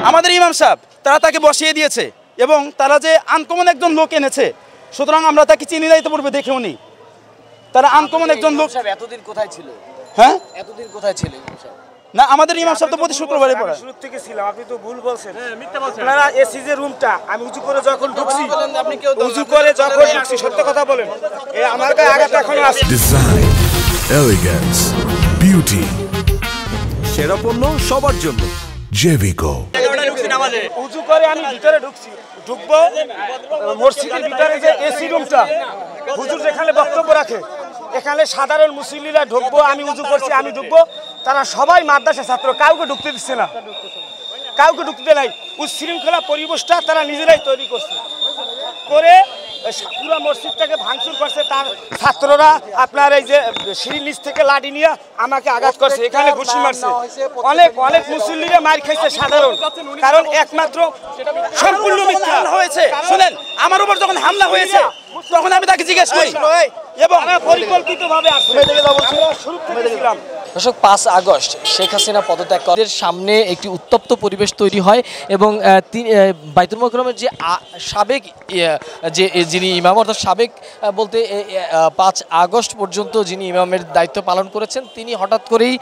আমাদের ইমাম সাহেব তারা তাকে বসিয়ে দিয়েছে এবং তারা যে আনকমন একজন লোক এনেছে, সুতরাং আমরা তাকে চিনি না ইতিপূর্বে দেখেও নি। তারা আনকমন একজন লোক। এতদিন কোথায় ছিল? হ্যাঁ, এতদিন কোথায় ছিল না, আমাদের ইমাম সাহেব তো প্রতি শুক্রবারে পড়ে। শুরু থেকে ছিলাম, আপনি তো ভুল বলছেন। আপনারা এসি যে রুমটা, আমি উঁচু করে যখন ঢুকছি, উঁচু করে যখন ঢুকছি, সত্য কথা বলেন, এই আমার গায়ে আঘাত এখনো আছে। ডিজাইন, এলিগেন্স, বিউটি, সেরা পণ্য সবার জন্য জেভিকো। উঁচু করে আমি ভিতরে ঢুকবো মসজিদের ভিতরে যে এসি রুমটা, হুজুর যেখানে বক্তব্য রাখে, এখানে সাধারণ মুসল্লিরা ঢুকবো, আমি উঁচু করছি, আমি ঢুকবো, তারা সবাই মাদ্রাসা ছাত্র, কাউকে ঢুকতে দিচ্ছে না, কাউকে ঢুকতে নাই। উচ্ছৃঙ্খলা পরিবেশটা তারা নিজেরাই তৈরি করছে, করে পুরো মসজিদটাকে ভাঙচুর করছে। তার ছাত্ররা আপনার এই যে সিঁড়ির নিচ থেকে লাঠি নিয়ে আমাকে আঘাত করছে, এখানে ঘুষি মারছে, অনেক অনেক মুসল্লিরা মার খাইছে সাধারণ, কারণ একমাত্র সম্পূর্ণ মিথ্যা হয়েছে। শুনেন, আমার উপর যখন হামলা হয়েছে তখন আমি তাকে জিজ্ঞেস করি এবং পরিকল্পিতভাবে শুরু থেকে ছিলাম। দর্শক, 5 আগস্ট শেখ হাসিনা পদত্যাগ করার সামনে একটি উত্তপ্ত পরিবেশ তৈরি হয় এবং বাইতুল মোকাররমের যে সাবেক যিনি ইমাম, অর্থাৎ সাবেক বলতে 5 আগস্ট পর্যন্ত যিনি ইমামের দায়িত্ব পালন করেছেন, তিনি হঠাৎ করেই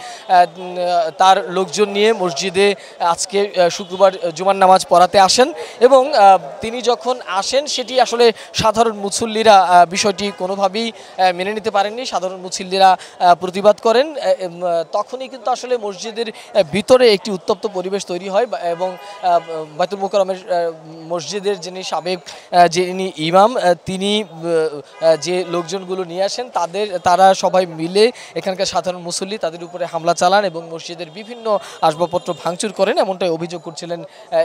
তার লোকজন নিয়ে মসজিদে আজকে শুক্রবার জুমার নামাজ পড়াতে আসেন এবং তিনি যখন আসেন সেটি আসলে সাধারণ মুসল্লিরা বিষয়টি কোনোভাবেই মেনে নিতে পারেননি। সাধারণ মুসল্লিরা প্রতিবাদ করেন, তখনই কিন্তু আসলে মসজিদের ভিতরে একটি উত্তপ্ত পরিবেশ তৈরি হয় এবং বাইতুল মোকাররমের মসজিদের যিনি সাবেক যিনি ইমাম, তিনি যে লোকজনগুলো নিয়ে আসেন তারা সবাই মিলে এখানকার সাধারণ মুসল্লি তাদের উপরে হামলা চালান এবং মসজিদের বিভিন্ন আসবাবপত্র ভাঙচুর করেন, এমনটাই অভিযোগ করছিলেন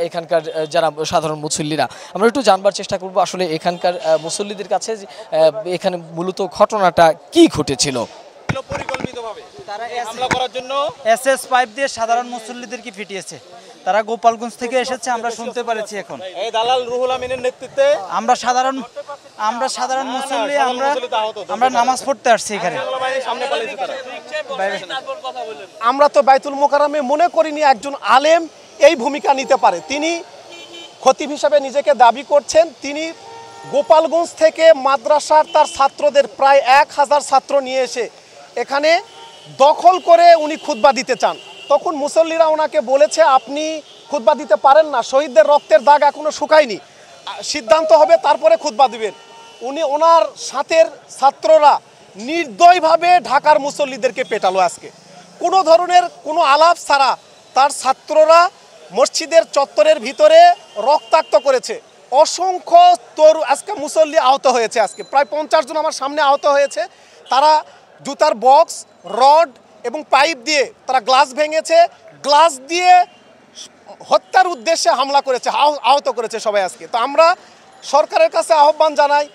এখানকার যারা সাধারণ মুসল্লিরা। আমরা একটু জানবার চেষ্টা করব আসলে এখানকার মুসল্লিদের কাছে এখানে মূলত ঘটনাটা কি ঘটেছিল। এসএস পাইপ দিয়ে সাধারণ মুসল্লিদেরকে ফিটিয়েছে, তারা গোপালগঞ্জ থেকে এসেছে, আমরা শুনতে পারেছি। এখন এই দালাল রুহুল আমিনের নেতৃত্বে আমরা সাধারণ মুসল্লি, আমরা নামাজ পড়তে আসছি এখানে। আমরা তো বাইতুল মোকাররমে মনে করিনি একজন আলেম এই ভূমিকা নিতে পারে। তিনি খতিব হিসাবে নিজেকে দাবি করছেন, তিনি গোপালগঞ্জ থেকে মাদ্রাসার তার ছাত্রদের প্রায় 1000 ছাত্র নিয়ে এসে এখানে দখল করে উনি খুতবা দিতে চান। তখন মুসল্লিরা ওনাকে বলেছে, আপনি খুতবা দিতে পারেন না, শহীদদের রক্তের দাগ এখনো শুকায়নি, সিদ্ধান্ত হবে তারপরে খুতবা দিবেন। ওনার সাথের ছাত্ররা নির্দয়ভাবে ঢাকার মুসল্লিদেরকে পেটালো। আজকে কোনো ধরনের কোনো আলাপ ছাড়া তার ছাত্ররা মসজিদের চত্বরের ভিতরে রক্তাক্ত করেছে। অসংখ্য আজকে মুসল্লি আহত হয়েছে, আজকে প্রায় 50 জন আমার সামনে আহত হয়েছে। তারা জুতার বক্স, রড এবং পাইপ দিয়ে তারা গ্লাস ভেঙেছে, গ্লাস দিয়ে হত্যার উদ্দেশ্যে হামলা করেছে, আহত করেছে সবাই আজকে। তো আমরা সরকারের কাছে আহ্বান জানাই,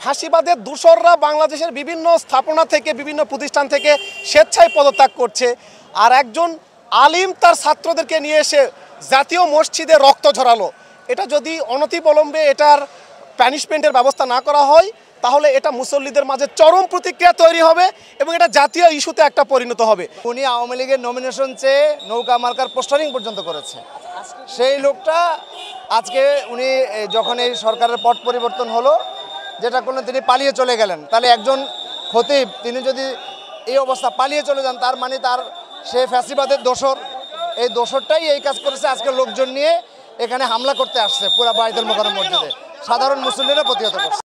ফাঁসিবাদের দূষররা বাংলাদেশের বিভিন্ন স্থাপনা থেকে, বিভিন্ন প্রতিষ্ঠান থেকে স্বেচ্ছায় পদত্যাগ করছে, আর একজন আলিম তার ছাত্রদেরকে নিয়ে এসে জাতীয় মসজিদে রক্ত ঝরালো। এটা যদি অনতিবিলম্বে এটার প্যানিশমেন্টের ব্যবস্থা না করা হয়, তাহলে এটা মুসল্লিদের মাঝে চরম প্রতিক্রিয়া তৈরি হবে এবং এটা জাতীয় ইস্যুতে একটা পরিণত হবে। উনি আওয়ামী লীগের নমিনেশন চেয়ে নৌকা মার্কার পোস্টারিং পর্যন্ত করেছে। সেই লোকটা আজকে উনি যখন এই সরকারের পট পরিবর্তন হলো, যেটা করলেন তিনি পালিয়ে চলে গেলেন। তাহলে একজন খতিব তিনি যদি এই অবস্থা পালিয়ে চলে যান, তার মানে সে ফ্যাসিবাদের দোসর, এই দোসরটাই এই কাজ করেছে। আজকে লোকজন নিয়ে এখানে হামলা করতে আসছে পুরা বাইতুল মোকাররম মসজিদে, সাধারণ মুসল্লিরা প্রতিহত করছে।